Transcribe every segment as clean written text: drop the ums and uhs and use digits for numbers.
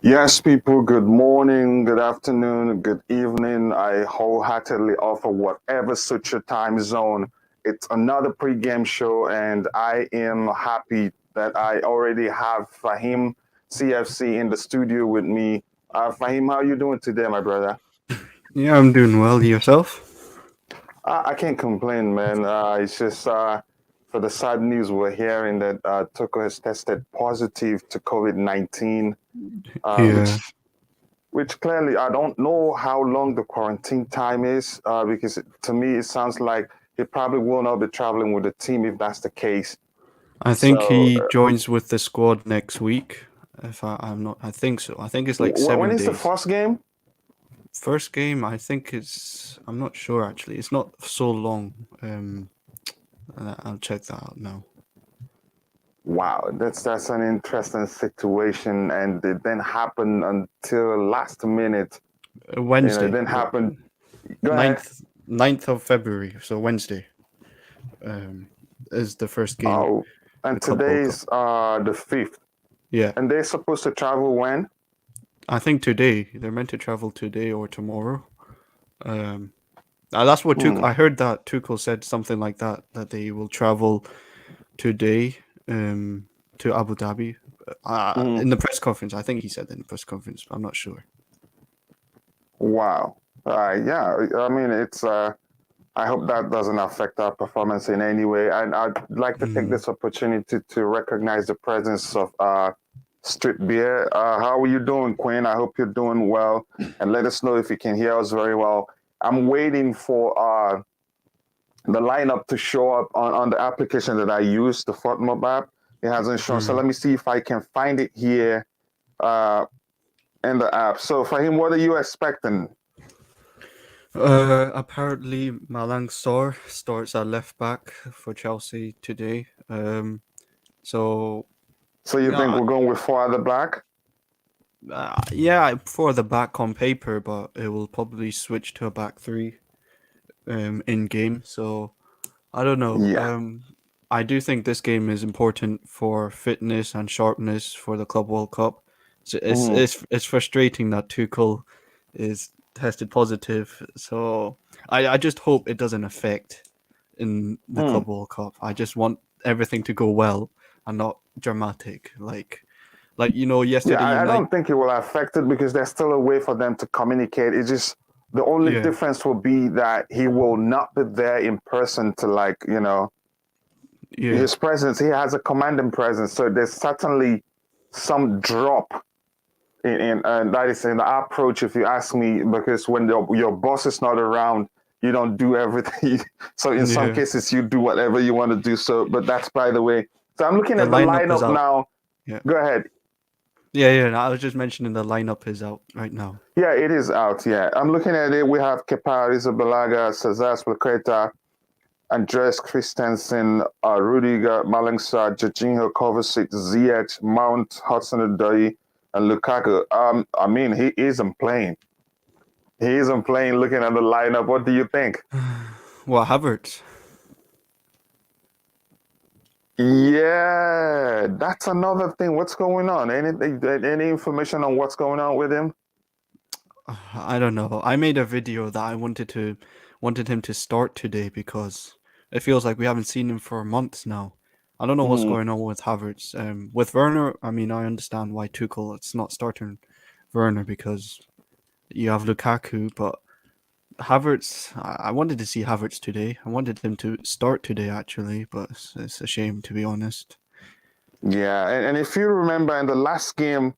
Yes, people, good morning, good afternoon, good evening. I wholeheartedly offer whatever suits your time zone. It's another pre-game show, and I am happy that I already have Fahim CFC in the studio with me. Fahim, how you doing today, my brother? Yeah, I'm doing well. Yourself? I can't complain, man. It's just for the sad news we're hearing that Tuchel has tested positive to COVID-19, uh, Yeah, which which clearly I don't know how long the quarantine time is because to me it sounds like he probably will not be traveling with the team if that's the case. I think So he joins with the squad next week. I'm not, I think so. I think it's like when seven is the days. first game? First game, I think I'm not sure actually. It's not so long. I'll check that out now. Wow, that's an interesting situation, and it didn't happen until last minute. It Wednesday, didn't happen. Go ahead. 9th of February, so Wednesday, um, is the first game, Oh, the and Club World Cup. today's the fifth, Yeah, and they're supposed to travel when? I think today. They're meant to travel today or tomorrow. Um, that's what Hmm. I heard that Tuchel said something like that they will travel today to Abu Dhabi. Hmm. In the press conference, I think he said in the press conference. I'm not sure. Wow. Yeah. I mean, it's. I hope that doesn't affect our performance in any way. And I'd like to take Mm. this opportunity to recognize the presence of Street Beer. How are you doing, Quinn? I hope you're doing well. And let us know if you can hear us very well. I'm waiting for the lineup to show up on the application that I use, the FOTMOB app. It hasn't shown. So Mm. let me see if I can find it here uh, in the app. So, Fahim, what are you expecting? Apparently, Malang Sarr starts at left back for Chelsea today. So So, you think yeah, we're going with four at the back? yeah, for the back on paper, but it will probably switch to a back three in game. So I don't know. Yeah. I do think this game is important for fitness and sharpness for the Club World Cup. So Mhm. it's frustrating that Tuchel is tested positive. So I just hope it doesn't affect in the Hmm. Club World Cup. I just want everything to go well and not dramatic. Yeah, Yesterday I United. don't think it will affect it because there's still a way for them to communicate. It's just the only Yeah, difference will be that he will not be there in person to yeah, his presence. He has a commanding presence, so there's certainly some drop in and that is in the approach. If you ask me, because when your boss is not around, you don't do everything. So in some yeah. cases, you do whatever you want to do. So, but that's by the way. So I'm looking The at the lineup is lineup out. now. Yeah, Go ahead. yeah. I was just mentioning the lineup is out right now. Yeah, it is out. Yeah, I'm looking at it. We have Kepa Arrizabalaga, Cesar Spilicueta, Andres Christensen, Rudiger, Malingsa, Jorginho, Kovacic, Ziyech, Mount, Hudson-Odoi, and Lukaku. I mean, he isn't playing. He isn't playing. Looking at the lineup, what do you think? What Havertz? Yeah, that's another thing. What's going on? Any information on what's going on with him? I don't know. I made a video that I wanted him to start today because it feels like we haven't seen him for months now. I don't know what's Mm, going on with Havertz. With Werner, I mean, I understand why Tuchel it's not starting Werner because you have Lukaku, but Havertz, I wanted to see Havertz today. I wanted him to start today actually, but it's a shame to be honest. yeah, and if you remember in the last game,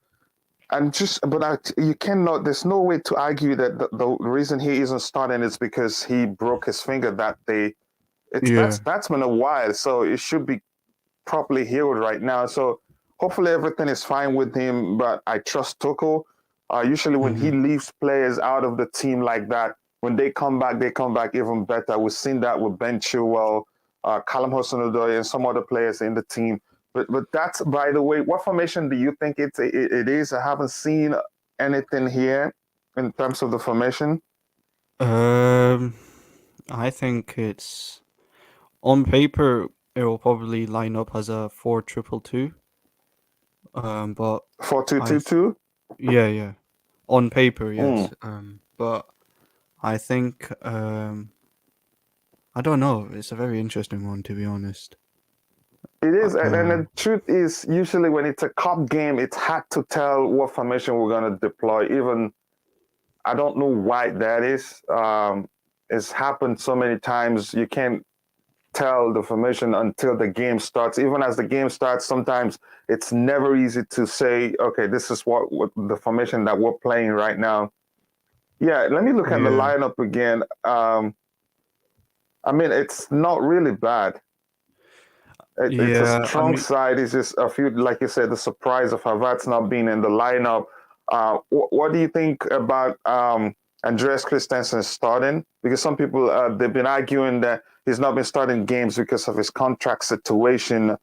you cannot. There's no way to argue that the reason he isn't starting is because he broke his finger that day. It's Yeah. that's been a while, so it should be properly healed right now. So hopefully everything is fine with him. But I trust Tuchel. Usually when he Hmm. leaves players out of the team like that, when they come back even better. We've seen that with Ben Chilwell, Callum Hudson-Odoi, and some other players in the team. But that's, by the way, what formation do you think it is? I haven't seen anything here in terms of the formation. Um, I think it's on paper it will probably line up as a 4-2-2. But Four two I two two. Yeah. On paper, Mm. yes. But I think I don't know. It's a very interesting one, to be honest. It is, and the Um, truth is, usually when it's a cup game, it's hard to tell what formation we're going to deploy. Even I don't know why that is. It's happened so many times. You can't tell the formation until the game starts. Even as the game starts, sometimes it's never easy to say, okay, this is what the formation that we're playing right now. Yeah, let me look at the yeah, lineup again. I mean, it's not really bad. It's a yeah. I strong mean, side. It's just a few, like you said, the surprise of Havertz not being in the lineup. What do you think about Andreas Christensen starting? Because some people they've been arguing that he's not been starting games because of his contract situation.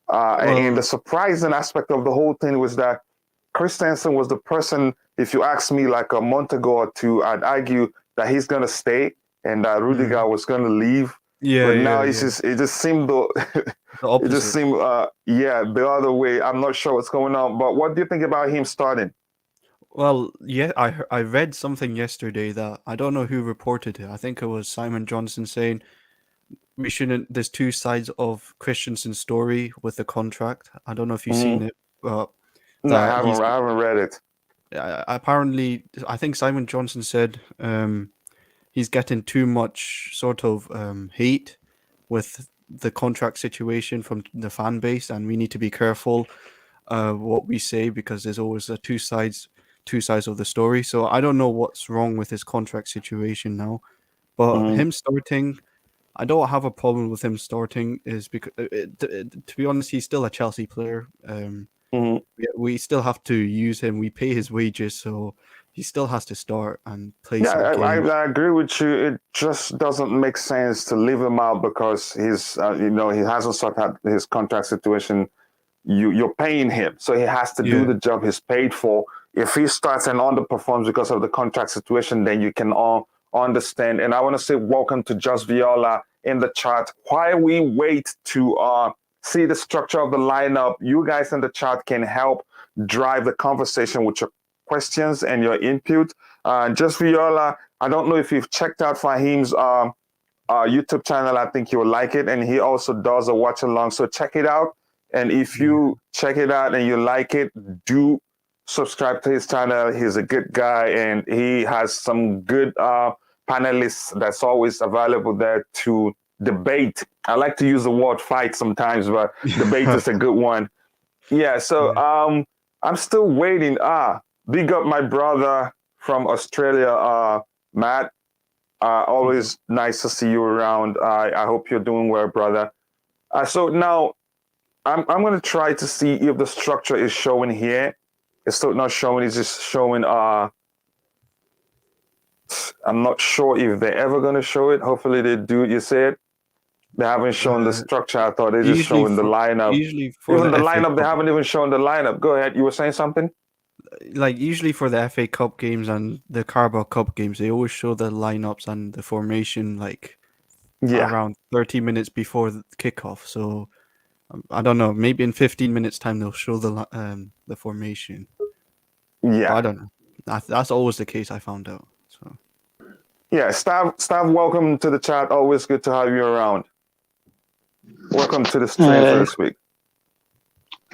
And the well, surprising aspect of the whole thing was that Christensen was the person. If you ask me, like a month ago or two, I'd argue that he's going to stay and that mm, Rudiger was going to leave. yeah, But now yeah, yeah. it just seemed though. The It just opposite. seemed, yeah, the other way. I'm not sure what's going on. But what do you think about him starting? Well, yeah, I read something yesterday that I don't know who reported it. I think it was Simon Johnson saying we shouldn't. There's two sides of Christensen's story with the contract. I don't know if you've Mm-hmm. seen it, but No, that he's I haven't read it. apparently. I think Simon Johnson said he's getting too much sort of hate with the contract situation from the fan base, and we need to be careful what we say because there's always two sides of the story. So I don't know what's wrong with his contract situation now, but Mm-hmm. him starting, I don't have a problem with him starting. Is because to be honest, he's still a Chelsea player. Mm-hmm. We still have to use him. We pay his wages, so he still has to start and play Yeah, some games. I agree with you. It just doesn't make sense to leave him out because he's, he hasn't sorted out his contract situation. You're paying him, so he has to do Yeah, the job he's paid for. If he starts and underperforms because of the contract situation, then you can all understand. And I want to say welcome to Just Viola in the chat. While we wait to see the structure of the lineup, you guys in the chat can help drive the conversation with your questions and your input. Just Viola, I don't know if you've checked out Fahim's YouTube channel. I think you'll like it. And he also does a watch along. So check it out. And if yeah. you check it out and you like it, do subscribe to his channel. He's a good guy and he has some good panelists that's always available there to debate. I like to use the word fight sometimes, but debate is a good one. Yeah, so Yeah. I'm still waiting. Big up my brother from Australia, Matt. Always nice to see you around. I hope you're doing well, brother. So now I'm going to try to see if the structure is showing here. It's still not showing. It's just showing. I'm not sure if they're ever going to show it. Hopefully they do. You said they haven't shown the Uh, structure. I thought they're just usually showing the for lineup. usually for Even the the FA lineup, they Cup, haven't even shown the lineup. Go ahead. You were saying something? like usually for the FA Cup games and the Carabao Cup games, they always show the lineups and the formation like Yeah. around 30 minutes before the kickoff. So I don't know. Maybe in 15 minutes time they'll show the formation, but Yeah. I don't know. That's always the case. I found out. So Yeah. Stav, welcome to the chat. Always good to have you around. Welcome to the stream for Uh, this week.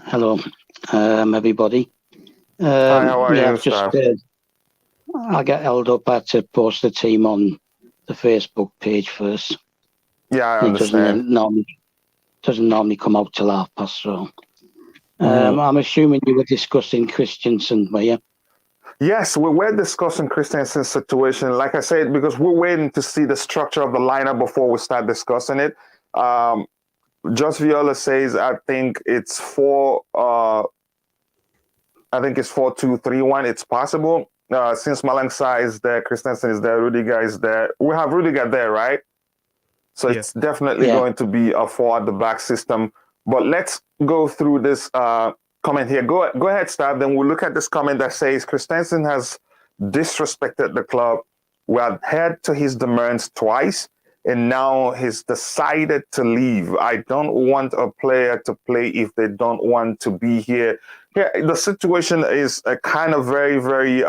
hello, everybody. Hi, how are Yeah, you, I've just Stav? I get held up. I had to post the team on the Facebook page first. Yeah, I It understand. doesn't normally come out till past. So I'm assuming you were discussing Christensen, were you? Yes, we were discussing Christensen's situation. Like I said, because we're waiting to see the structure of the lineup before we start discussing it. Just Viola says, I think it's I think it's 4-2-3-1. It's possible. Since Malangsa is there, Christensen is there, Rudiger is there. We have Rudiger there, right? So yeah, it's definitely Yeah. going to be a four at the back system. But let's go through this comment here. Go ahead, Stab. Then we'll look at this comment that says Christensen has disrespected the club. We have heard to his demands twice. and now he's decided to leave. I don't want a player to play if they don't want to be here. Yeah, the situation is a kind of very, very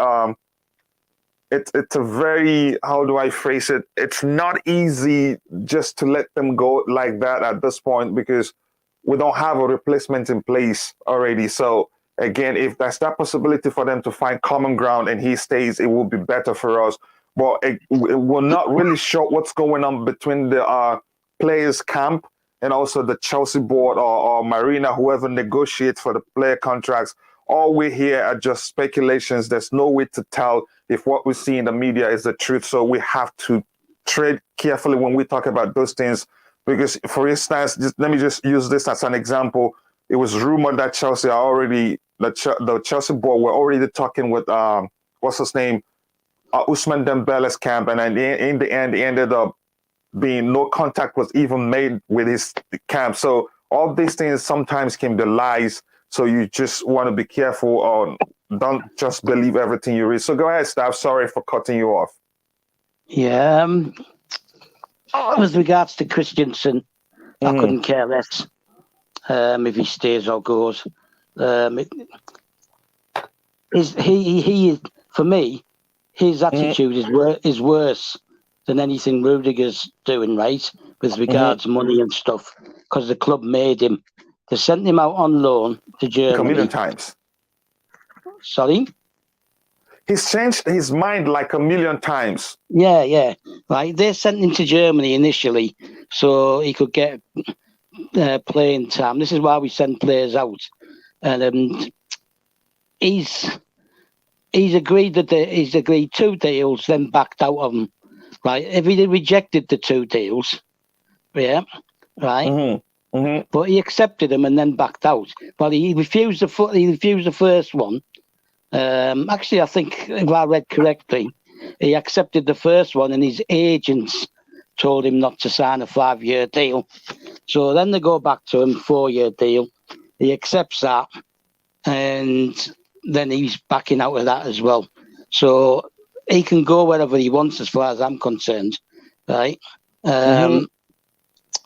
it's a very, how do I phrase it? It's not easy just to let them go like that at this point, because we don't have a replacement in place already. So again, if there's that possibility for them to find common ground and he stays, it will be better for us. But we're not really sure what's going on between the players' camp and also the Chelsea board or Marina, whoever negotiates for the player contracts. All we hear are just speculations. There's no way to tell if what we see in the media is the truth. So we have to tread carefully when we talk about those things. Because, for instance, let me just use this as an example. It was rumored that Chelsea are already, the Chelsea board were already talking with, what's his name, Ousmane Dembele's camp. And then in the end, it ended up being no contact was even made with his camp. So all these things sometimes can be lies. So you just want to be careful, or don't just believe everything you read. So go ahead, Stav. Sorry for cutting you off. Yeah. With regards to Christensen, I couldn't care less if he stays or goes. He for me, his attitude is worse than anything Rudiger's doing, right? With regards money and stuff, because the club made him. They sent him out on loan to Germany. A million times. Sorry? He's changed his mind like a million times. Yeah. Right. They sent him to Germany initially so he could get playing time. This is why we send players out. And he's agreed that he's agreed 2 deals, then backed out of them. Right. If he rejected the 2 deals, yeah, right. But he accepted them and then backed out. But he refused the first one. Actually, I think if I read correctly, he accepted the first one, and his agents told him not to sign a 5-year deal. So then they go back to him, 4-year deal. He accepts that, and then he's backing out of that as well. So he can go wherever he wants, as far as I'm concerned, right?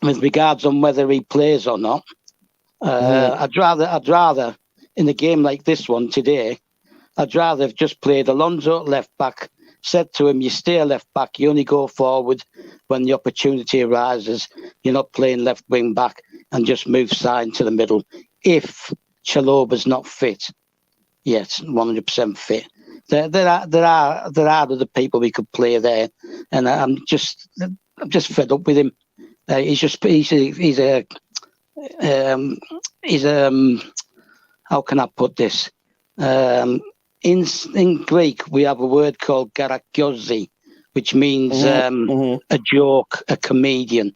With regards on whether he plays or not, I'd rather in a game like this one today, I'd rather have just played Alonso left back, said to him, you stay left back, you only go forward when the opportunity arises. You're not playing left wing back, and just move side to the middle. If Chaloba's not fit, yes, 100% fit. There are other people we could play there, and I'm just fed up with him. He's a how can I put this? In Greek, we have a word called karakyozi, which means a joke, a comedian,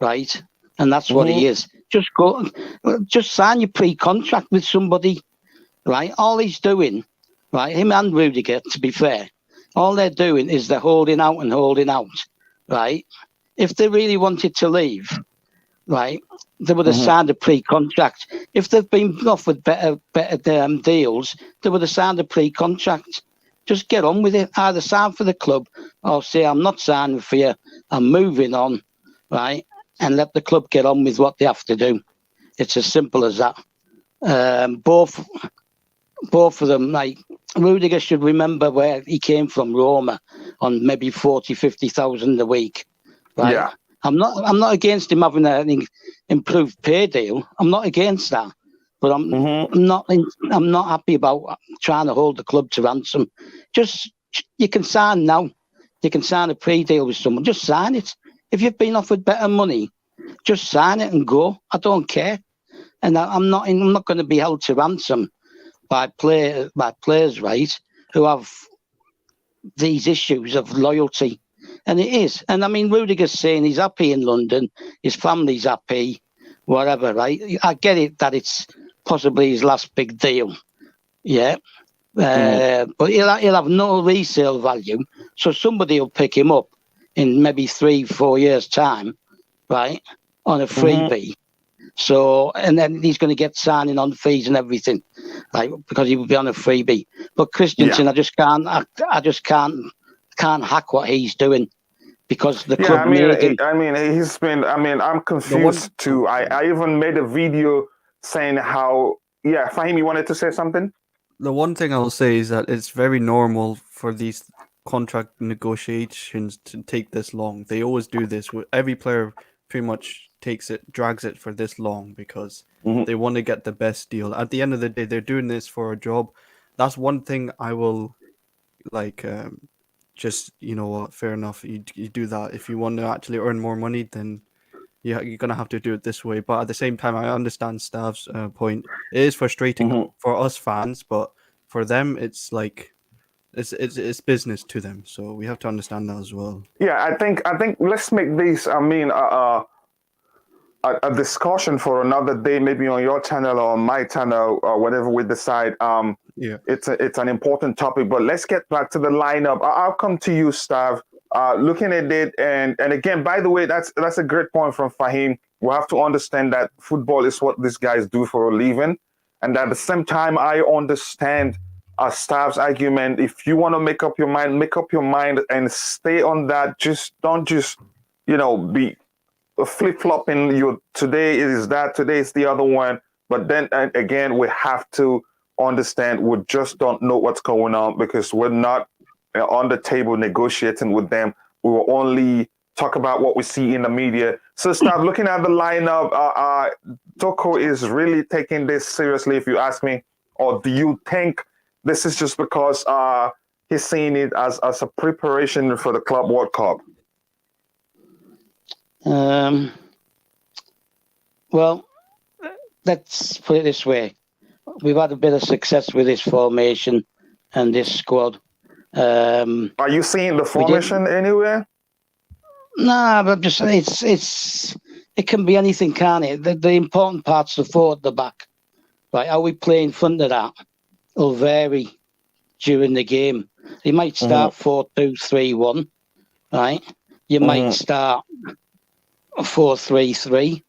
right? And that's what he is. Just sign your pre-contract with somebody, right? All he's doing, right, him and Rudiger, to be fair, all they're doing is they're holding out, right? If they really wanted to leave, right, they would have signed a pre-contract. If they've been offered better deals, they would have signed a pre-contract. Just get on with it. Either sign for the club or say, I'm not signing for you, I'm moving on, right, and let the club get on with what they have to do. It's as simple as that. Both of them, like, Rudiger should remember where he came from, Roma, on maybe 40, 50,000 a week, right? Yeah. I'm not against him having an improved pay deal. I'm not against that, but I'm not happy about trying to hold the club to ransom. Just, you can sign now. You can sign a pre-deal with someone. Just sign it. If you've been offered better money, just sign it and go. I don't care, and I'm not going to be held to ransom by players, right, who have these issues of loyalty. And it is. And I mean, Rudiger's saying he's happy in London, his family's happy, whatever, right? I get it that it's possibly his last big deal. Yeah. But he'll have no resale value. So somebody will pick him up in maybe 3-4 years' time, right, on a freebie. So, and then he's going to get signing on fees and everything, right, because he will be on a freebie. But Christensen, I just can't hack what he's doing. because the Yeah, club made him. he's been. I'm confused too. I even made a video saying how. Yeah, Fahim, you wanted to say something? The one thing I'll say is that it's very normal for these contract negotiations to take this long. They always do this. Every player pretty much drags it for this long because they want to get the best deal. At the end of the day, they're doing this for a job. That's one thing I will like. Just fair enough. You do that if you want to actually earn more money, then yeah, you're gonna have to do it this way. But at the same time, I understand Stav's point. It is frustrating for us fans, but for them, it's like it's business to them. So we have to understand that as well. Yeah, I think let's make this. A discussion for another day, maybe on your channel or on my channel or whatever we decide. Yeah, it's an important topic, but let's get back to the lineup. I'll come to you, Stav. Looking at it, and again, by the way, that's a great point from Fahim. We have to understand that football is what these guys do for a living, and at the same time, I understand Stav's argument. If you want to make up your mind and stay on that. Don't be flip-flopping. Today it is that, today it's the other one. But then again, we have to understand we just don't know what's going on because we're not on the table negotiating with them. We will only talk about what we see in the media. So start looking at the lineup. Tuchel is really taking this seriously, if you ask me. Or do you think this is just because he's seeing it as a preparation for the Club World Cup? Well, let's put it this way. We've had a bit of success with this formation and this squad. Are you seeing the formation anywhere? Nah, but just it can be anything, can't it? The important part's the forward, the back. Right? How we play in front of that will vary during the game. You might start 4-2-3-1, right? You might start 4-3-3.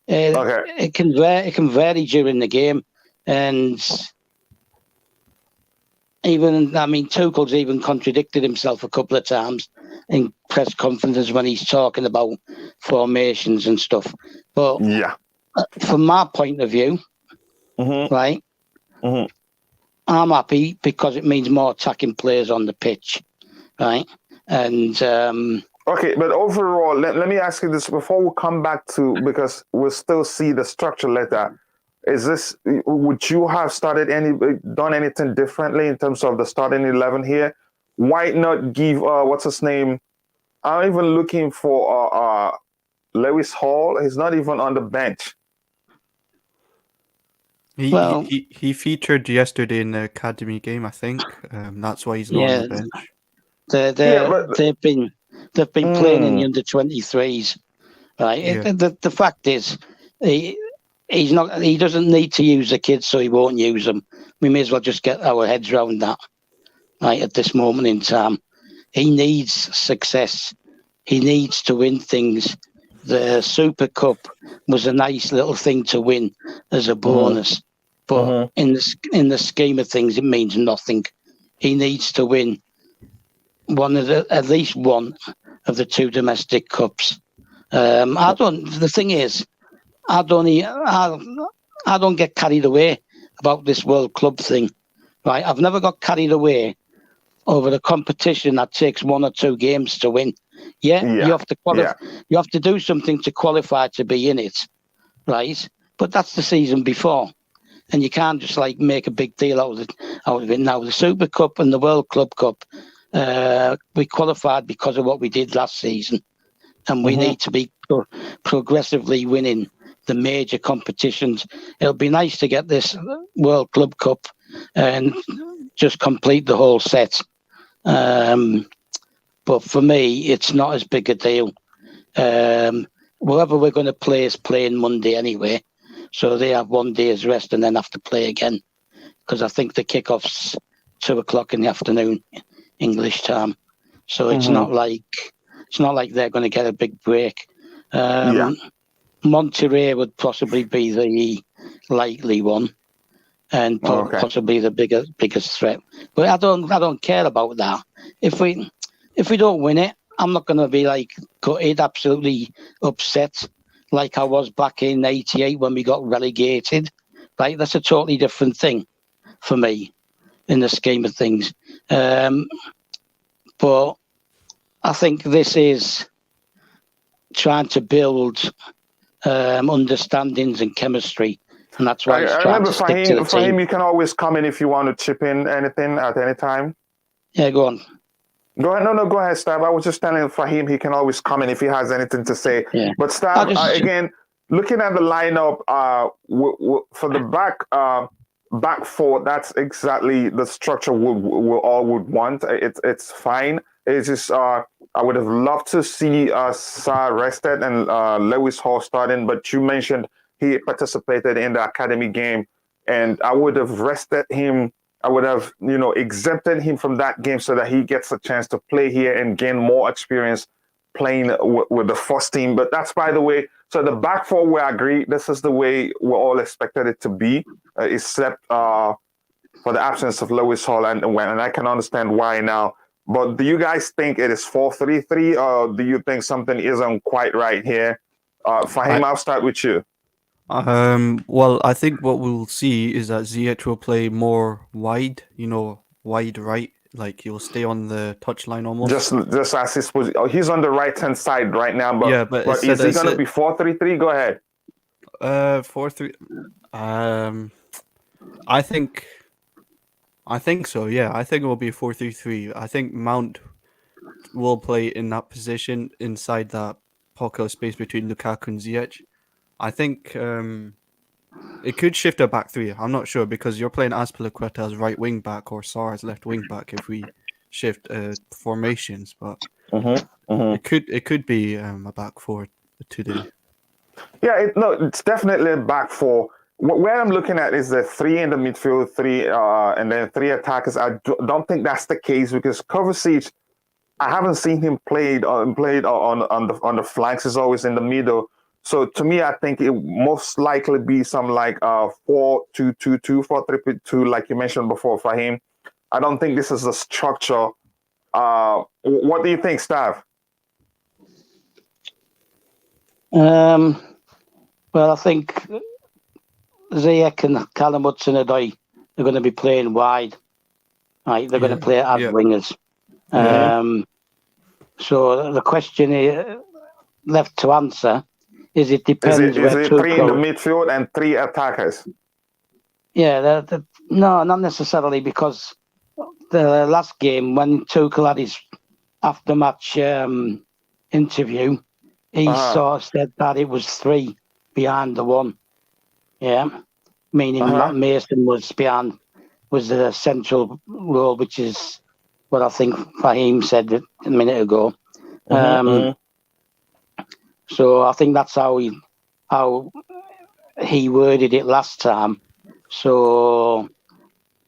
Okay. It can vary during the game, and Tuchel's even contradicted himself a couple of times in press conferences when he's talking about formations and stuff. But from my point of view, right, I'm happy because it means more attacking players on the pitch, right? And okay, but overall, let me ask you this before we come back to, because we'll still see the structure later. Would you have done anything differently in terms of the starting 11 here? Why not give what's his name? I'm even looking for Lewis Hall. He's not even on the bench. He featured yesterday in the academy game, I think. That's why he's not on the bench. They've been playing in the under-23s, right? Yeah. The fact is, he doesn't need to use the kids, so he won't use them. We may as well just get our heads around that, right? At this moment in time, he needs success. He needs to win things. The Super Cup was a nice little thing to win as a bonus, but in the scheme of things, it means nothing. He needs to win at least one of the two domestic cups. The thing is, I don't get carried away about this World Club thing, right? I've never got carried away over a competition that takes 1 or 2 games to win. You have to qualify. You have to do something to qualify to be in it, right? But that's the season before, and you can't just make a big deal out of it now. The Super Cup and the World Club Cup, we qualified because of what we did last season, and we need to be progressively winning the major competitions. It'll be nice to get this World Club Cup and just complete the whole set. But for me, it's not as big a deal. Whoever we're going to play is playing Monday anyway, so they have 1 day's rest and then have to play again, because I think the kickoff's 2:00 in the afternoon English time. So it's not like they're going to get a big break. Monterrey would possibly be the likely one, and possibly the biggest threat. But I don't care about that. If we don't win it, I'm not going to be like gutted, absolutely upset like I was back in '88 when we got relegated. Right, that's a totally different thing for me in the scheme of things. But I think this is trying to build understandings and chemistry, and that's why he's I trying remember to stick to the team. Fahim, you can always come in if you want to chip in anything at any time. Yeah, go on. Go ahead. No, go ahead, Stab. I was just telling Fahim he can always come in if he has anything to say. Yeah. But Stab, again, looking at the lineup for the back four, that's exactly the structure we all would want. It's fine. It's just I would have loved to see Sarr rested and Lewis Hall starting, but you mentioned he participated in the academy game, and I would have rested him. I would have, exempted him from that game so that he gets a chance to play here and gain more experience playing with the first team. But that's, by the way, so the back four, we agree, this is the way we all expected it to be, except for the absence of Lewis Hall, and I can understand why now. But do you guys think it is 4-3-3, or do you think something isn't quite right here? Fahim, I'll start with you. Well, I think what we'll see is that Ziyech will play more wide, wide right, like he'll stay on the touchline almost. Just as his position. He's on the right-hand side right now, but, yeah, but is he going to be 4-3-3? Go ahead. 4-3. I think so. Yeah, I think it will be 4-3-3. I think Mount will play in that position inside that pocket space between Lukaku and Ziyech. I think it could shift a back three. I'm not sure because you're playing Azpilicueta as right wing back or Sarr as left wing back if we shift formations. But it could be a back four today. Yeah, it's definitely a back four. Where I'm looking at is the three in the midfield, three and then three attackers. I don't think that's the case because Kovacic, I haven't seen him played on the flanks. He's always in the middle. So to me, I think it most likely be some like 4-2-2-2, 4-3-2, like you mentioned before, Fahim. I don't think this is the structure. What do you think, Stav? Well, I think Ziyech and Callum Hudson-Odoi are going to be playing wide. Right, they're going to play as wingers. So the question is left to answer. It depends. Is it three in the midfield and three attackers? Yeah, no, not necessarily, because the last game when Tuchel had his after-match interview, he sort of said that it was three behind the one. Yeah, meaning that Mason was the central role, which is what I think Fahim said a minute ago. So I think that's how he worded it last time. So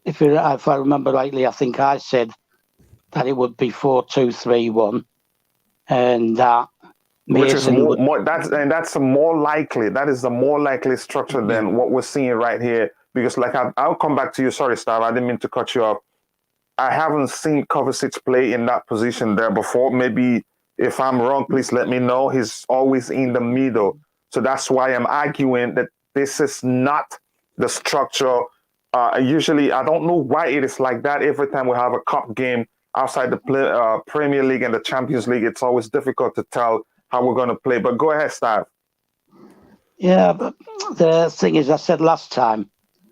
if I remember rightly, I think I said that it would be 4-2-3-1, and that Mason that's more likely. That is the more likely structure than what we're seeing right here. Because I'll come back to you. Sorry, Stav, I didn't mean to cut you off. I haven't seen Kovacic play in that position there before. Maybe if I'm wrong, please let me know. He's always in the middle. So that's why I'm arguing that this is not the structure. Usually, I don't know why it is like that. Every time we have a cup game outside the Premier League and the Champions League, it's always difficult to tell how we're going to play. But go ahead, Stav. Yeah, but the thing is, I said last time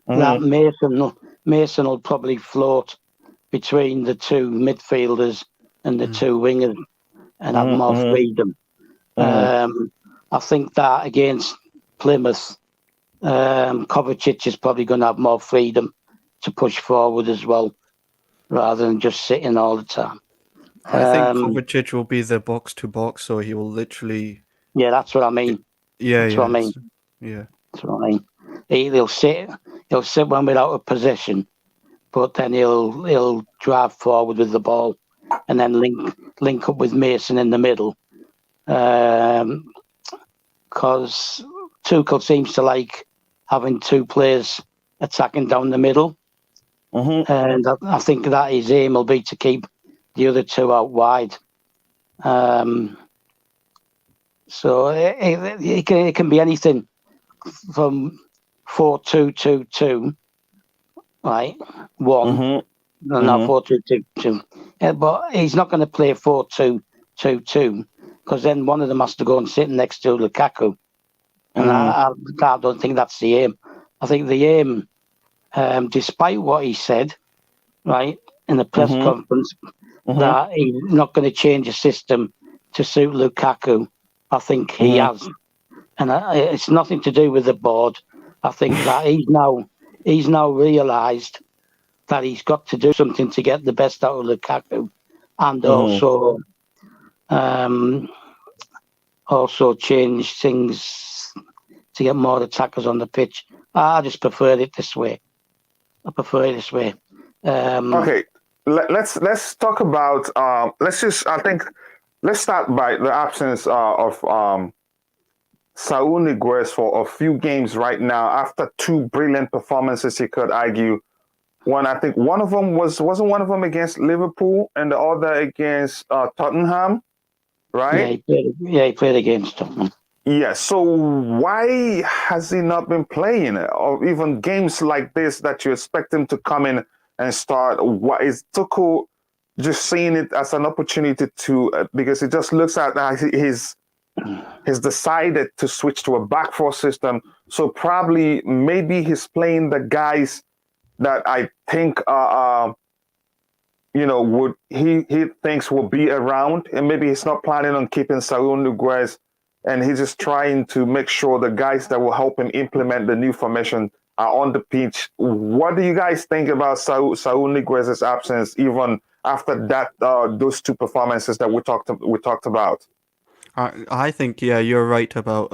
that Mason will probably float between the two midfielders and the two wingers and have more freedom. I think that against Plymouth, Kovacic is probably going to have more freedom to push forward as well, rather than just sitting all the time. I think Kovacic will be the box-to-box, so he will literally... Yeah, that's what I mean. That's what I mean. Yeah. That's what I mean. He'll sit when we're out of position, but then he'll drive forward with the ball and then link up with Mason in the middle. Because Tuchel seems to like having two players attacking down the middle. And I think that his aim will be to keep the other two out wide. So it can be anything from 4-2-2-2, right? One, no, 4-2-2-2. But he's not going to play 4-2-2-2 because then one of them has to go and sit next to Lukaku. And I don't think that's the aim. I think the aim, despite what he said, right, in the press conference, that he's not going to change the system to suit Lukaku, I think he has. And it's nothing to do with the board. I think that he's now realised that he's got to do something to get the best out of Lukaku, and also change things to get more attackers on the pitch. I just preferred it this way. Okay, let's talk about. Let's start by the absence of Saul Niguez for a few games right now. After two brilliant performances, you could argue. One of them wasn't one of them against Liverpool, and the other against Tottenham, right? Yeah, he played against Tottenham. Yeah. So why has he not been playing, or even games like this that you expect him to come in and start? What is Tuchel just seeing it as an opportunity to because it just looks at he's decided to switch to a back four system. So probably maybe he's playing the guys that I think would he thinks will be around, and maybe he's not planning on keeping Saul Niguez, and he's just trying to make sure the guys that will help him implement the new formation are on the pitch. What do you guys think about Saul Niguez's absence, even after that those two performances that we talked about? I think you're right about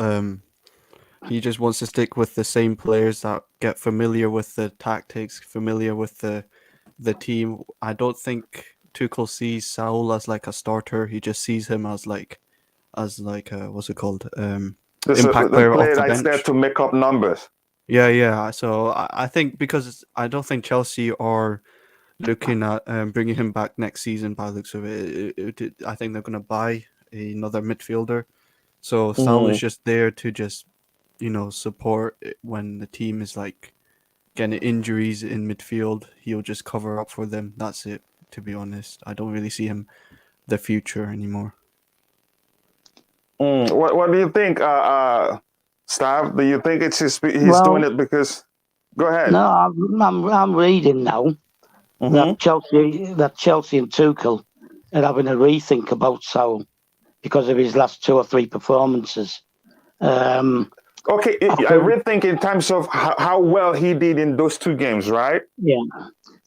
he just wants to stick with the same players that get familiar with the tactics, familiar with the team. I don't think Tuchel sees Saul as like a starter. He just sees him as like what's it called? Impact player off the that's bench. There to make up numbers. Yeah. So I think because I don't think Chelsea are looking at bringing him back next season by the looks of it. I think they're going to buy another midfielder. So Saul is just there to just support when the team is like getting injuries in midfield. He'll just cover up for them. That's it, to be honest. I don't really see him the future anymore. What do you think, Stav? Do you think it's he's doing it because? Go ahead. No, I'm reading now that Chelsea and Tuchel are having a rethink about Saul because of his last 2 or 3 performances. Okay, I really think in terms of how well he did in those 2 games, right? Yeah.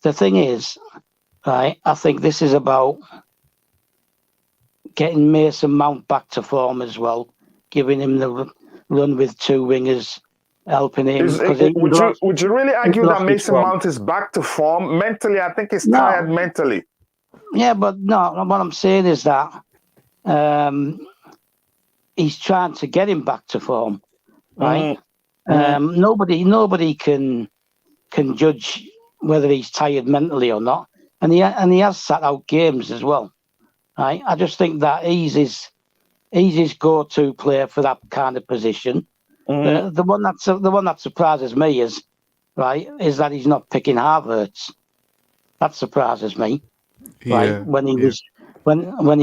The thing is, right, I think this is about getting Mason Mount back to form as well, giving him the run with 2 wingers, helping him. Would you really argue that Mason Mount is back to form? Mentally, I think he's tired mentally. Yeah, but no, what I'm saying is that he's trying to get him back to form. Right, nobody can judge whether he's tired mentally or not, and he has sat out games as well. Right, I just think that he's his go-to player for that kind of position. The one that surprises me is that he's not picking Havertz. That surprises me. Right, when he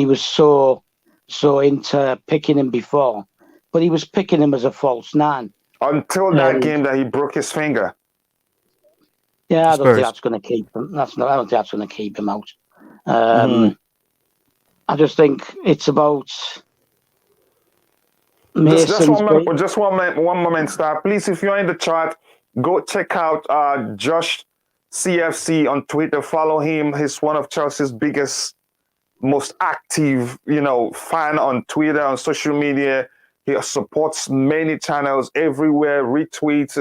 was so into picking him before. But he was picking him as a false 9 until that game that he broke his finger. Yeah, I don't think that's going to keep him. I don't think that's going to keep him out. I just think it's about. Just one moment, Star. Please, if you're in the chat, go check out Josh CFC on Twitter. Follow him. He's one of Chelsea's biggest, most active, fan on Twitter, on social media. He supports many channels everywhere, retweets.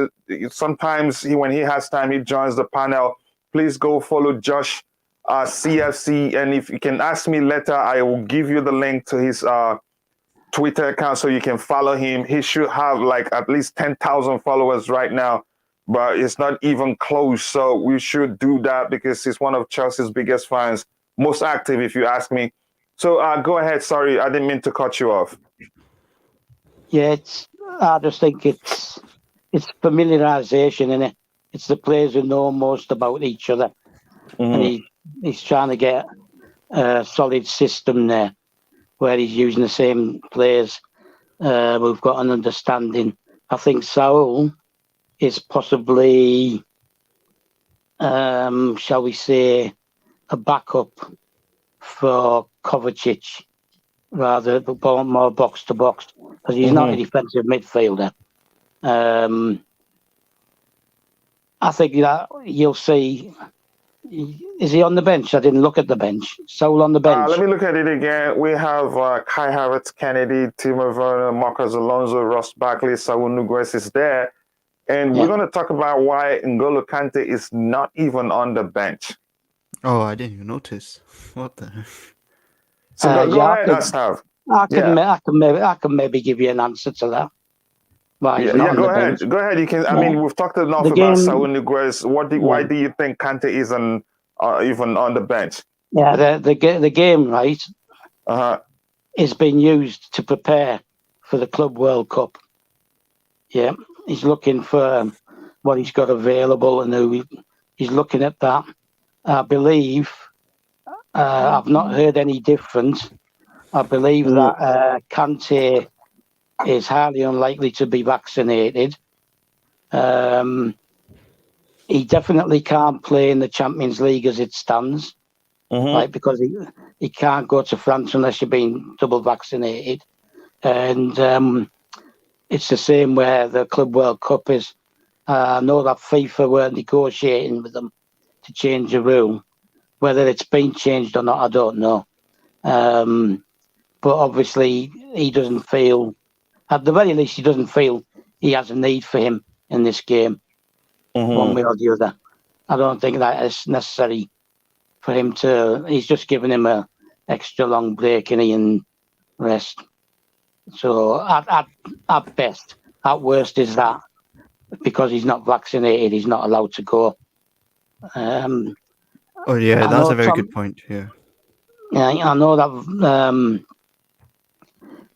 Sometimes when he has time, he joins the panel. Please go follow Josh CFC. And if you can ask me later, I will give you the link to his Twitter account so you can follow him. He should have like at least 10,000 followers right now, but it's not even close. So we should do that because he's one of Chelsea's biggest fans, most active, if you ask me. So go ahead. Sorry, I didn't mean to cut you off. Yeah, I just think it's familiarisation, in it. It's the players who know most about each other, and he's trying to get a solid system there where he's using the same players. We've got an understanding. I think Saul is possibly, shall we say, a backup for Kovacic, rather more box to box, because he's not a defensive midfielder. I think that you'll see. Is he on the bench? I didn't look at the bench. Saul on the bench. Let me look at it again. We have Kai Havertz, Kennedy, Timo Werner, Marcos Alonso, Ross Barkley, Saul Niguez is there. And we're going to talk about why N'Golo Kante is not even on the bench. Oh, I didn't even notice. What the? So go ahead, Astav. I can maybe give you an answer to that. Go ahead. Go ahead. You can. I mean, we've talked enough about Saul Niguez. Why do you think Kante isn't even on the bench? Yeah, the game, right? Is being used to prepare for the Club World Cup. Yeah, he's looking for what he's got available, and he's looking at that. I believe I've not heard any different. I believe that Kante is highly unlikely to be vaccinated. He definitely can't play in the Champions League as it stands, right? Because he can't go to France unless you're being double vaccinated. And it's the same where the Club World Cup is. I know that FIFA were negotiating with them to change the rule. Whether it's been changed or not, I don't know. But obviously, he doesn't feel, at the very least, he doesn't feel he has a need for him in this game, one way or the other. I don't think that is necessary for him to. He's just giving him a extra long break and rest. So at best, at worst is that because he's not vaccinated, he's not allowed to go. Oh yeah, that's a very good point. Yeah. Yeah, I know that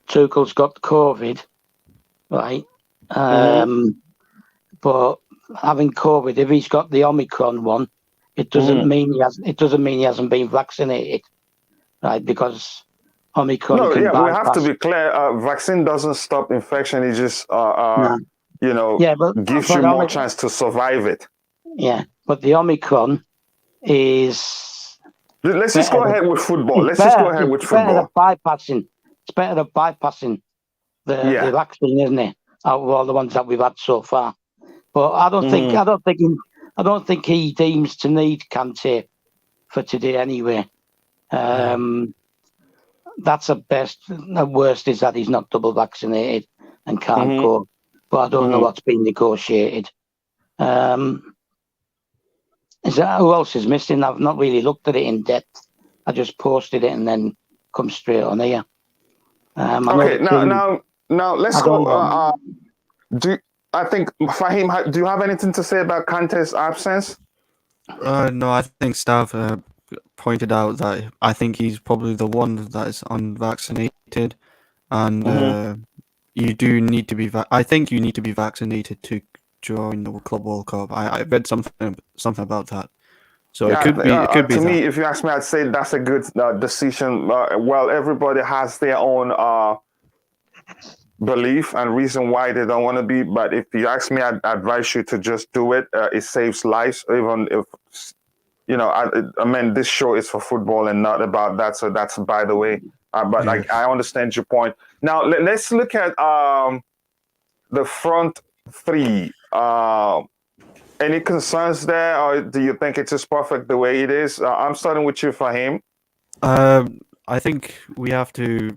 Tuchel's got COVID, right? But having COVID, if he's got the Omicron one, it doesn't mean he hasn't been vaccinated, right? Because Omicron we bypass. have to be clear. Vaccine doesn't stop infection. It just gives you more chance to survive it. Yeah, but the Omicron is. Let's just go ahead with football. It's better than bypassing. It's better than bypassing the vaccine, isn't it? Out of all the ones that we've had so far. But I don't think he deems to need Kante for today anyway. That's at best. The worst is that he's not double vaccinated and can't go. But I don't know what's been negotiated. Who else is missing? I've not really looked at it in depth. I just posted it and then come straight on here. Okay, now let's go. I think Fahim, do you have anything to say about Kante's absence? No, I think Stav pointed out that I think he's probably the one that is unvaccinated, and you do need to be. I think you need to be vaccinated to join the Club World Cup. I read something about that. So it could be. It could be. To me, if you ask me, I'd say that's a good decision. Well, everybody has their own belief and reason why they don't want to be. But if you ask me, I'd advise you to just do it. It saves lives, even if I mean, this show is for football and not about that. So that's by the way. But I understand your point. Now let's look at the front three. Any concerns there, or do you think it's just perfect the way it is? I'm starting with you, Fahim. I think we have to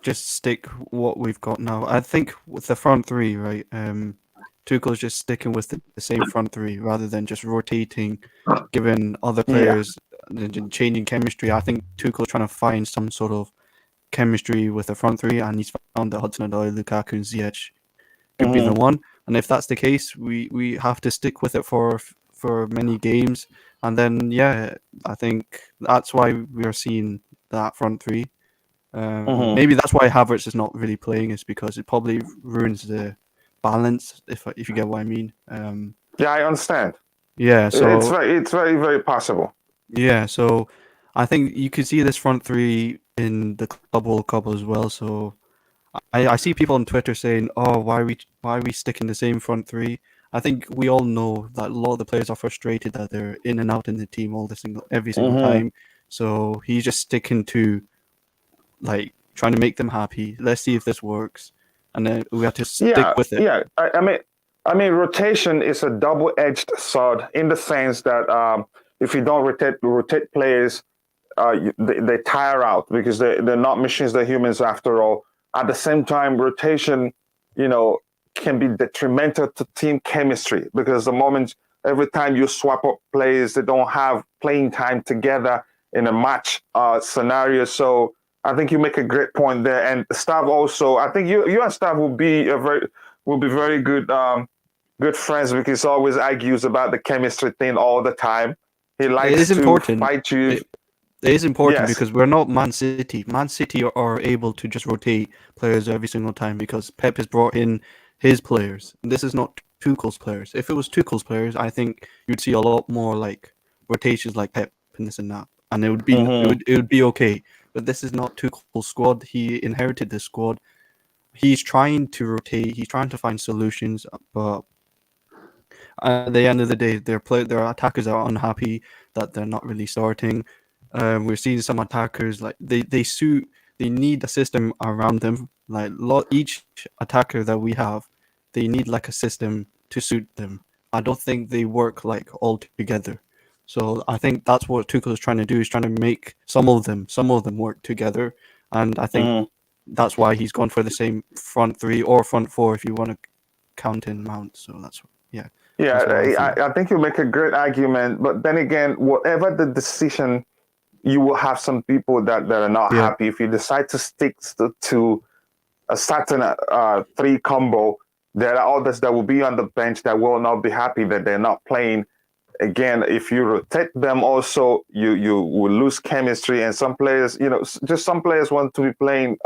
just stick what we've got now. I think with the front three, right? Tuchel's just sticking with the same front three rather than just rotating, giving other players and changing chemistry. I think Tuchel's trying to find some sort of chemistry with the front three, and he's found that Hudson-Odoi, Lukaku, and Ziyech could be the one. And if that's the case, we have to stick with it for many games. And then I think that's why we are seeing that front three. Maybe that's why Havertz is not really playing, is because it probably ruins the balance, if you get what I mean. Yeah, I understand. Yeah, so it's very, very possible. yeah, so I think you could see this front three in the Club World Cup as well. So I see people on Twitter saying, "Oh, why are we sticking the same front three?" I think we all know that a lot of the players are frustrated that they're in and out in the team every single time. So he's just sticking to, like, trying to make them happy. Let's see if this works, and then we have to stick with it. Yeah. I mean, rotation is a double-edged sword in the sense that if you don't rotate players, they tire out because they're not machines, they're humans after all. At the same time, rotation, can be detrimental to team chemistry because every time you swap up players, they don't have playing time together in a match scenario. So I think you make a great point there. And Stav also, I think you and Stav will be very good good friends because he always argues about the chemistry thing all the time. He likes to fight you. It is important because we're not Man City. Man City are able to just rotate players every single time because Pep has brought in his players. This is not Tuchel's players. If it was Tuchel's players, I think you'd see a lot more like rotations like Pep and this and that, and it would be it would be okay. But this is not Tuchel's squad. He inherited this squad. He's trying to rotate. He's trying to find solutions, but at the end of the day, their attackers are unhappy that they're not really starting. We're seeing some attackers like they need a system around them. Like each attacker that we have, they need like a system to suit them. I don't think they work like all together. So I think that's what Tuchel is trying to do. He's trying to make some of them work together, and I think that's why he's gone for the same front three or front four if you want to count in Mount. So that's yeah. Yeah, I think you make a great argument, but then again, whatever the decision, you will have some people that are not happy. If you decide to stick to a certain three combo, there are others that will be on the bench that will not be happy that they're not playing. Again, if you rotate them also, you will lose chemistry. And some players, just some players want to be playing,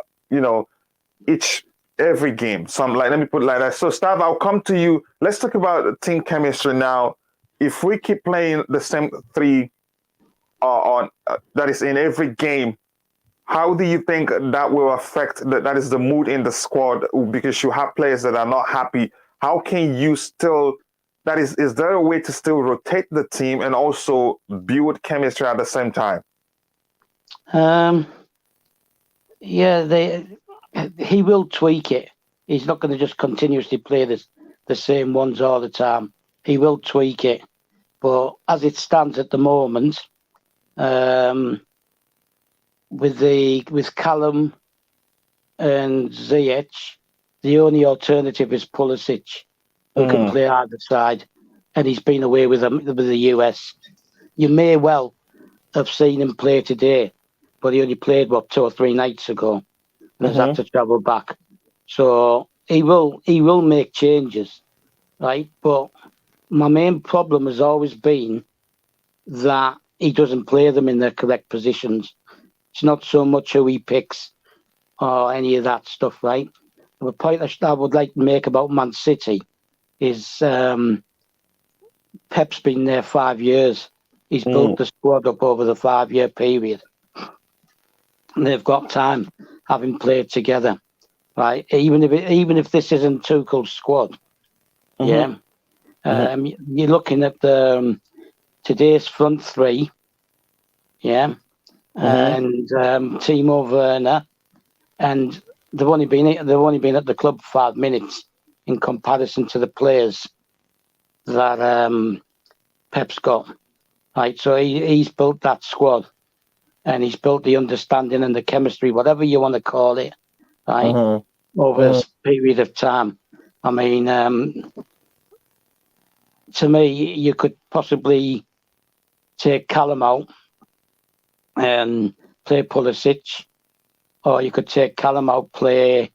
every game. Let me put it like that. So, Stav, I'll come to you. Let's talk about team chemistry now. If we keep playing the same three that is in every game, how do you think that will affect that is the mood in the squad? Because you have players that are not happy. How can you still? Is there a way to still rotate the team and also build chemistry at the same time? He will tweak it. He's not going to just continuously play the same ones all the time. He will tweak it. But as it stands at the moment, with Callum and Ziyech, the only alternative is Pulisic, who can play either side, and he's been away with the US. You may well have seen him play today, but he only played 2 or 3 nights ago, and has had to travel back. So he will make changes, right? But my main problem has always been that he doesn't play them in their correct positions. It's not so much who he picks or any of that stuff, right? The point I would like to make about Man City is Pep's been there 5 years. He's built the squad up over the 5-year period. And they've got time having played together, right? Even if this isn't Tuchel's squad, you're looking at today's front three, and Timo Werner, and they've only been at the club 5 minutes in comparison to the players that Pep's got, right? So he's built that squad, and he's built the understanding and the chemistry, whatever you want to call it, right? Over a period of time. I mean, to me, you could possibly take Callum out and play Pulisic, or you could take Callum out, play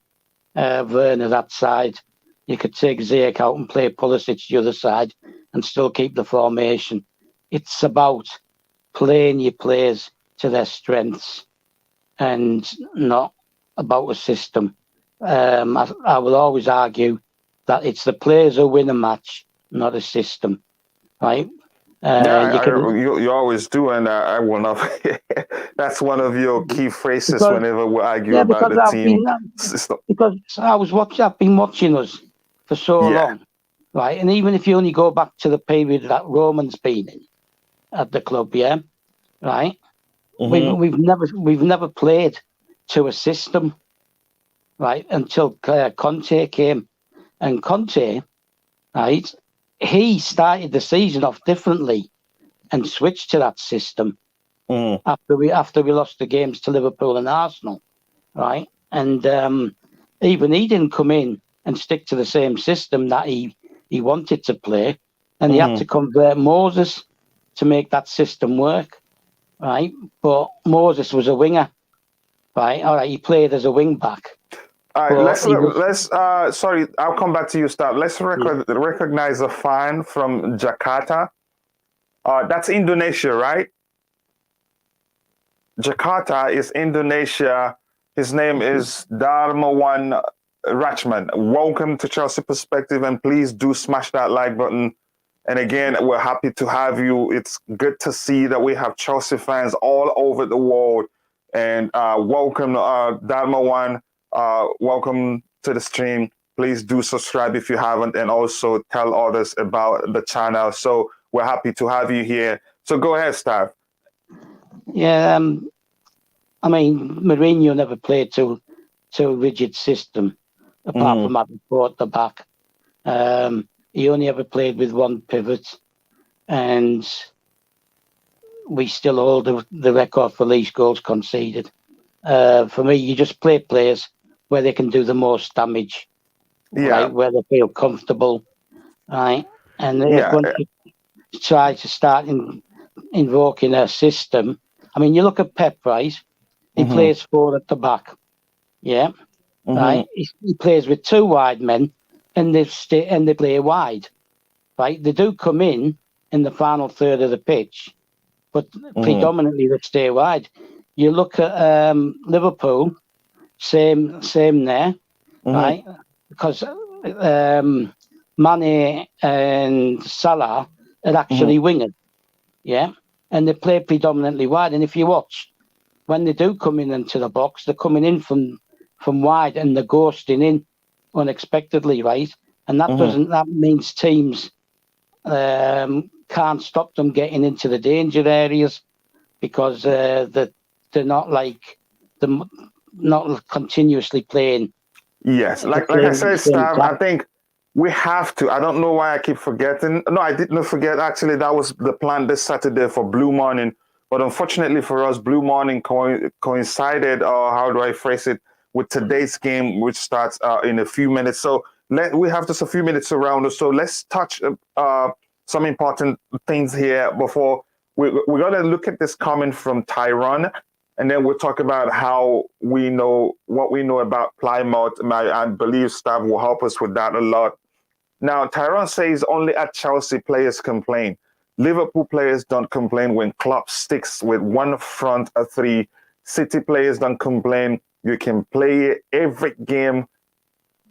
Werner that side. You could take Ziyech out and play Pulisic the other side and still keep the formation. It's about playing your players to their strengths, and not about a system. I will always argue that it's the players who win a match, not a system, right? You always do, and I will not. That's one of your key phrases because, whenever we argue about the team system. Because I've been watching us for so long, right? And even if you only go back to the period that Roman's been in at the club, right? We've never played to a system, right? Until Kante came, and Kante, right? He started the season off differently and switched to that system after we lost the games to Liverpool and Arsenal, right? And even he didn't come in and stick to the same system that he wanted to play, and he had to convert Moses to make that system work, right? But Moses was a winger, right? All right, he played as a wing back. All right, let's sorry, I'll come back to you, Stab. Let's recognize a fan from Jakarta. That's Indonesia, right? Jakarta is Indonesia. His name is Darmawan Rachman. Welcome to Chelsea Perspective, and please do smash that like button. And again, we're happy to have you. It's good to see that we have Chelsea fans all over the world. And welcome, Darmawan. Welcome to the stream. Please do subscribe if you haven't, and also tell others about the channel. So we're happy to have you here. So go ahead, Stav. Yeah, I mean, Mourinho never played to a rigid system, apart from having brought the back. He only ever played with one pivot, and we still hold the record for least goals conceded. For me, you just play players where they can do the most damage, right? Where they feel comfortable, right? And once you try to start invoking a system, I mean, you look at Pep, right? He plays 4 at the back, right? He plays with 2 wide men, and they play wide, right? They do come in the final third of the pitch, but predominantly they stay wide. You look at Liverpool, same there, right? Because Mane and Salah are actually wingers, and they play predominantly wide. And if you watch, when they do come in into the box, they're coming in from wide and they're ghosting in unexpectedly, right? And that means teams can't stop them getting into the danger areas because they're not not continuously playing. Yes, like I said, Stav, I think we have to. I don't know why I keep forgetting. No, I did not forget. Actually, that was the plan this Saturday for Blue Morning. But unfortunately for us, Blue Morning coincided, or how do I phrase it, with today's game, which starts in a few minutes. So we have just a few minutes around us. So let's touch some important things here before we're going to look at this comment from Tyrone. And then we'll talk about how we know what we know about Plymouth. I believe Stav will help us with that a lot. Now, Tyrone says only at Chelsea players complain. Liverpool players don't complain when Klopp sticks with one front 3. City players don't complain. You can play every game.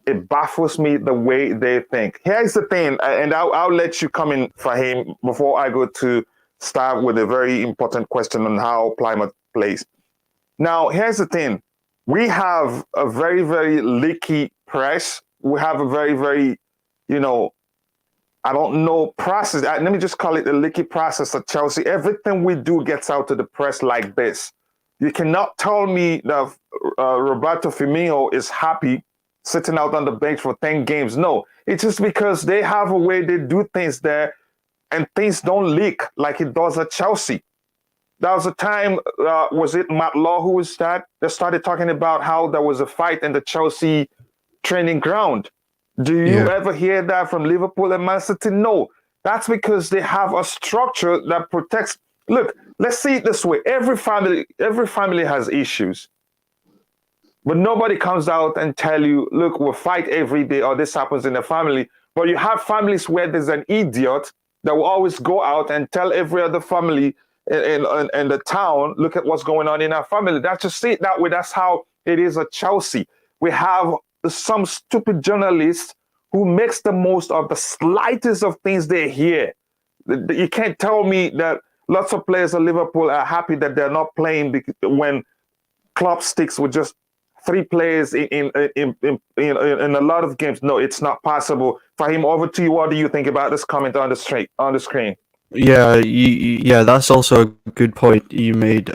It baffles me the way they think. Here's the thing, and I'll let you come in, Fahim, before I go to start with a very important question on how Plymouth plays. Now, here's the thing. We have a very, very leaky press. We have a very, very, I don't know, process. Let me just call it a leaky process at Chelsea. Everything we do gets out to the press like this. You cannot tell me that Roberto Firmino is happy sitting out on the bench for 10 games. No, it's just because they have a way they do things there, and things don't leak like it does at Chelsea. There was a time, was it Matt Law who was that? They started talking about how there was a fight in the Chelsea training ground. Do you ever hear that from Liverpool and Man City? No. That's because they have a structure that protects. Look, let's see it this way. Every family has issues. But nobody comes out and tell you, look, we'll fight every day or this happens in the family. But you have families where there's an idiot that will always go out and tell every other family in the town, look at what's going on in our family. That's just see it that way. That's how it is at Chelsea. We have some stupid journalists who makes the most of the slightest of things they hear. You can't tell me that lots of players at Liverpool are happy that they're not playing when Klopp sticks with just 3 players in a lot of games. No, it's not possible. Fahim, over to you. What do you think about this comment on the screen? Yeah, yeah, that's also a good point you made.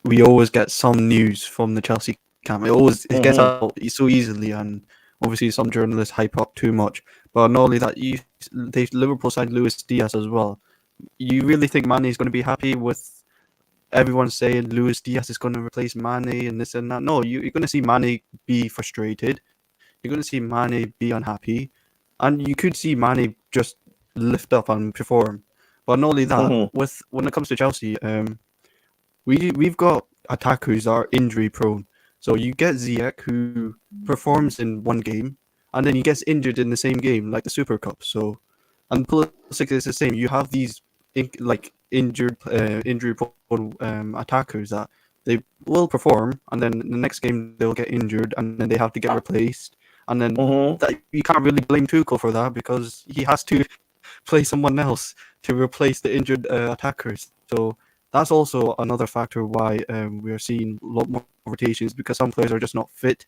We always get some news from the Chelsea camp. It gets out so easily, and obviously some journalists hype up too much. But not only that, Liverpool signed Luis Diaz as well. You really think Mane is going to be happy with everyone saying Luis Diaz is going to replace Mane and this and that? No, you're going to see Mane be frustrated. You're going to see Mane be unhappy, and you could see Mane just lift up and perform. But not only that, when it comes to Chelsea, we've got attackers that are injury prone. So you get Ziyech, who performs in one game, and then he gets injured in the same game, like the Super Cup. So, and Pulisic is the same. You have these injury prone attackers that they will perform, and then the next game they'll get injured, and then they have to get replaced. And then you can't really blame Tuchel for that because he has to play someone else to replace the injured attackers. So that's also another factor why we're seeing a lot more rotations, because some players are just not fit.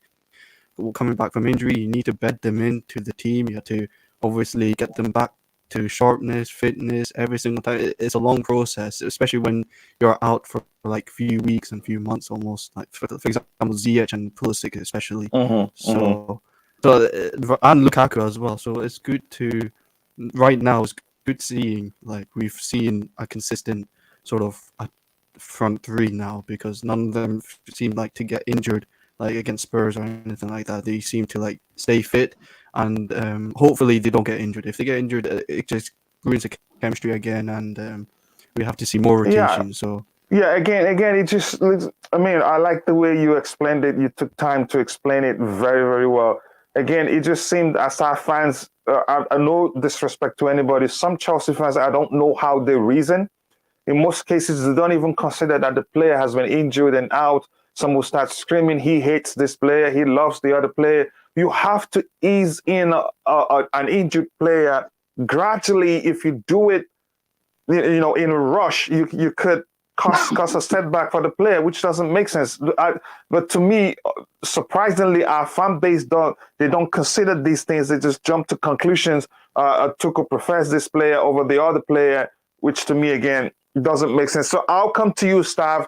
Coming back from injury, you need to bed them into the team. You have to obviously get them back to sharpness, fitness, every single time. It's a long process, especially when you're out for like few weeks and few months almost. Like for example, Ziyech and Pulisic especially. So and Lukaku as well. So it's good to right now. It's good seeing like we've seen a consistent sort of front 3 now, because none of them seem like to get injured like against Spurs or anything like that. They seem to like stay fit, and hopefully they don't get injured. If they get injured, it just ruins the chemistry again, and we have to see more rotation. So. Yeah, again, it just, I mean, I like the way you explained it. You took time to explain it very, very well. Again, it just seemed as our fans, I no disrespect to anybody, some Chelsea fans, I don't know how they reason. In most cases, they don't even consider that the player has been injured and out. Some will start screaming, he hates this player, he loves the other player. You have to ease in an injured player gradually. If you do it, in a rush, you could cause a setback for the player, which doesn't make sense. But to me, surprisingly, our fan base don't consider these things. They just jump to conclusions. Tuchel prefers this player over the other player, which to me, again, doesn't make sense. So I'll come to you, Stav.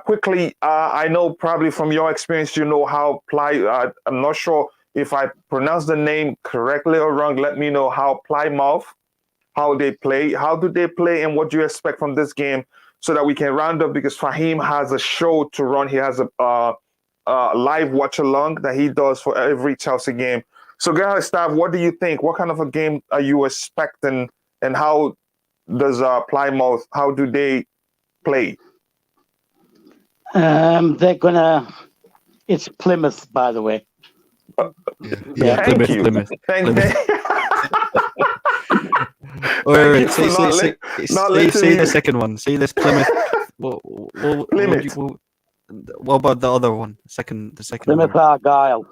Quickly, I know probably from your experience, you know how I'm not sure if I pronounce the name correctly or wrong. Let me know how Plymouth, how they play, how do they play, and what do you expect from this game, so that we can round up, because Fahim has a show to run. He has a live watch along that he does for every Chelsea game. So, go ahead, Stav, what do you think? What kind of a game are you expecting, and how does Plymouth, how do they play? They're gonna. It's Plymouth, by the way. Yeah, Thank Plymouth. you. Plymouth. Thank Say the second one. Say this Plymouth. What about the other one? The second Plymouth one. Argyle.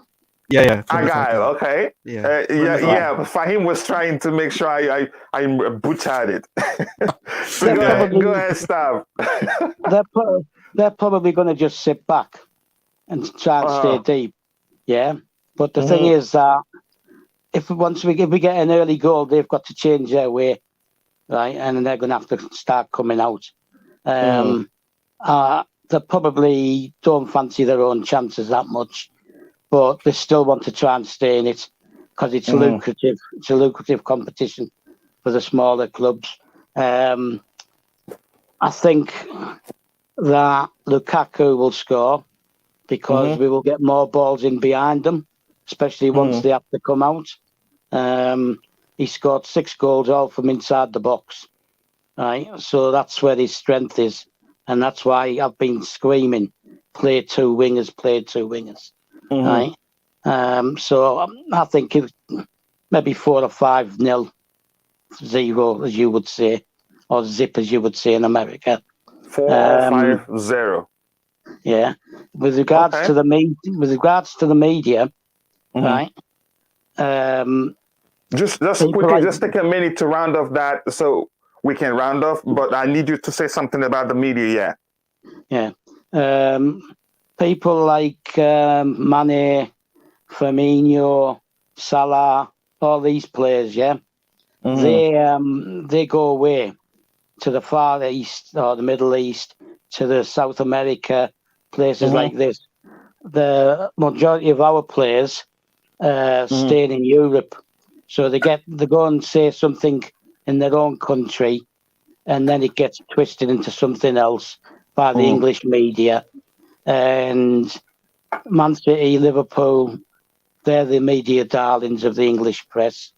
Yeah. Argyle, okay. Yeah. But Fahim was trying to make sure I butchered it. So go ahead, Stav. They're probably going to just sit back and try and stay deep. Yeah. But the thing is that if we get an early goal, they've got to change their way, right? And then they're going to have to start coming out. They probably don't fancy their own chances that much, but they still want to try and stay in it because it's lucrative. It's a lucrative competition for the smaller clubs. I think that Lukaku will score because we will get more balls in behind them, especially once they have to come out. He scored 6 goals all from inside the box, right? So that's where his strength is, and that's why I've been screaming, play 2 wingers, right? So I think maybe 4 or 5-0, 0, as you would say, or zip, as you would say in America. 450. Yeah. With regards to the media, right? Just quickly, just take a minute to round off that so we can round off. But I need you to say something about the media. Yeah. People like Mane, Firmino, Salah, all these players, they go away to the Far East or the Middle East, to the South America, places like this. The majority of our players staying in Europe, so they go and say something in their own country, and then it gets twisted into something else by the English media. And Man City, Liverpool, they're the media darlings of the English press.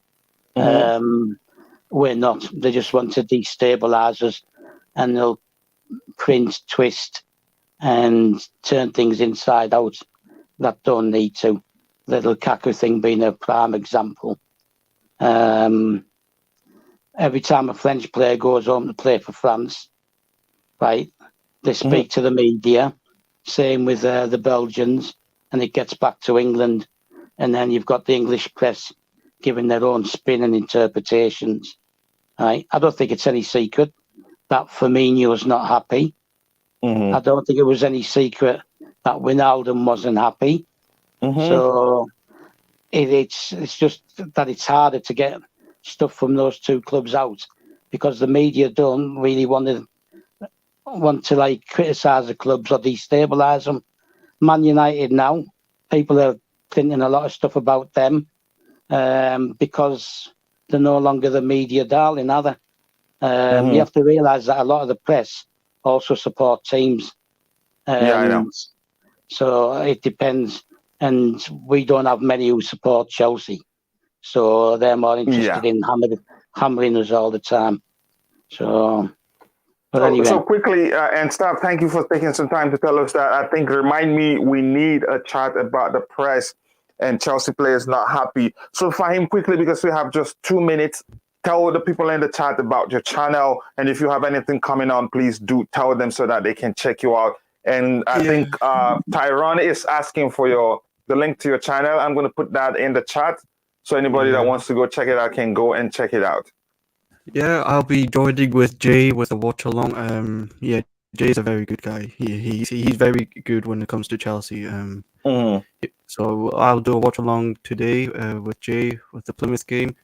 We're not. They just want to destabilise us, and they'll print, twist, and turn things inside out that don't need to. The Lukaku thing being a prime example. Every time a French player goes home to play for France, right, they speak to the media. Same with the Belgians, and it gets back to England, and then you've got the English press giving their own spin and interpretations. Right? I don't think it's any secret that Firmino's not happy. I don't think it was any secret that Wijnaldum wasn't happy. So it's just that it's harder to get stuff from those two clubs out because the media don't really want to like criticise the clubs or destabilise them. Man United now, people are printing a lot of stuff about them because they're no longer the media darling, are they? You have to realise that a lot of the press also support teams. I know. So it depends. And we don't have many who support Chelsea. So they're more interested in hammering us all the time. So anyway. So quickly, and Stav, thank you for taking some time to tell us that. I think remind me we need a chat about the press and Chelsea players not happy. So Fahim, quickly, because we have just 2 minutes, tell the people in the chat about your channel. And if you have anything coming on, please do tell them so that they can check you out. And I think Tyrone is asking for the link to your channel. I'm going to put that in the chat. So anybody that wants to go check it out can go and check it out. Yeah, I'll be joining with Jay with a watch along. Jay's a very good guy. He's very good when it comes to Chelsea. So I'll do a watch along today with Jay with the Plymouth game.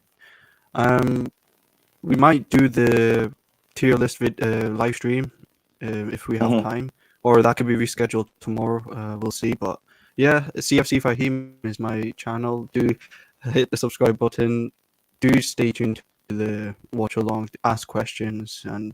We might do the tier list live stream if we have time, or that could be rescheduled tomorrow. We'll see. But yeah, CFCFahiml is my channel. Do hit the subscribe button. Do stay tuned to the watch along, ask questions, and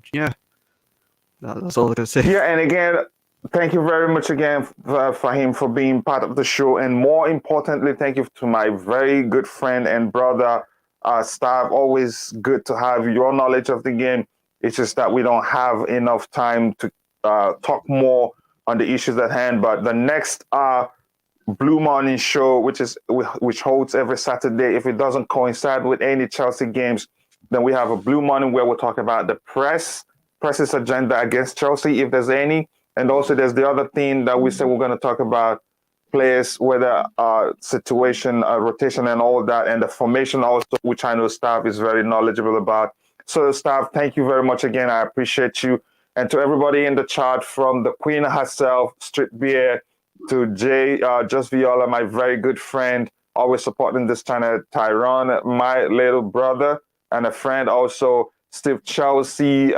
that's all I can say. Yeah, and again, thank you very much again, Fahim, for being part of the show. And more importantly, thank you to my very good friend and brother, Stav. Always good to have your knowledge of the game. It's just that we don't have enough time to talk more on the issues at hand. But the next Blue Morning show, which holds every Saturday, if it doesn't coincide with any Chelsea games, then we have a Blue Morning where we'll talk about the press's agenda against Chelsea, if there's any. And also there's the other thing that we said we're going to talk about, players, whether situation, rotation and all that, and the formation also, which I know Stav is very knowledgeable about. So Stav, thank you very much again. I appreciate you. And to everybody in the chat, from the Queen herself, Street Beer, to Jay, Just Viola, my very good friend, always supporting this channel, Tyrone, my little brother, and a friend also, Steve Chelsea,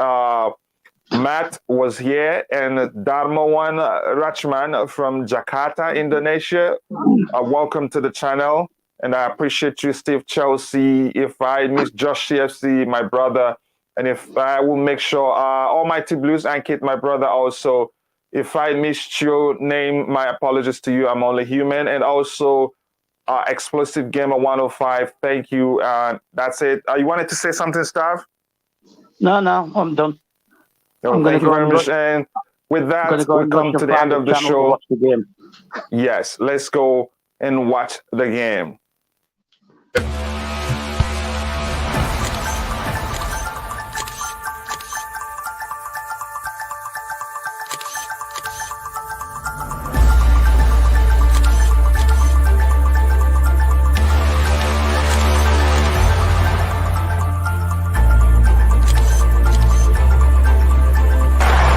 Matt was here, and Darmawan Rachman from Jakarta, Indonesia. Welcome to the channel, and I appreciate you, Steve Chelsea. If I miss Josh CFC, my brother, and if I will make sure Almighty Blues, Ankit, my brother also. If I missed your name, my apologies to you. I'm only human. And also, Explosive Gamer 105. Thank you. That's it. You wanted to say something, Stav? No, I'm done. Thank you very much. And with that, we come to the end of the show. Yes, let's go and watch the game.